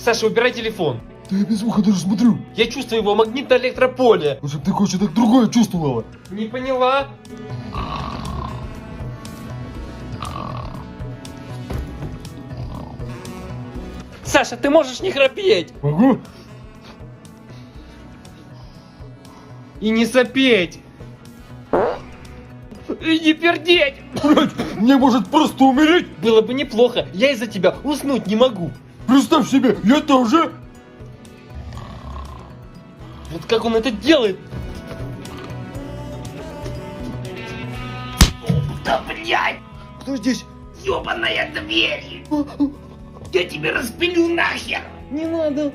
Саша, убирай телефон. Да я без выхода даже смотрю. Я чувствую его магнитное электрополе. Лучше бы ты кое-что так другое чувствовала. Не поняла? Саша, ты можешь не храпеть Могу? и не сопеть. И не пердеть. Блять, мне может просто умереть? Было бы неплохо, я из-за тебя уснуть не могу. Представь себе, я тоже. Вот как он это делает? Да блядь! Кто здесь? Ёбаная дверь! Я тебе распилю нахер! Не надо!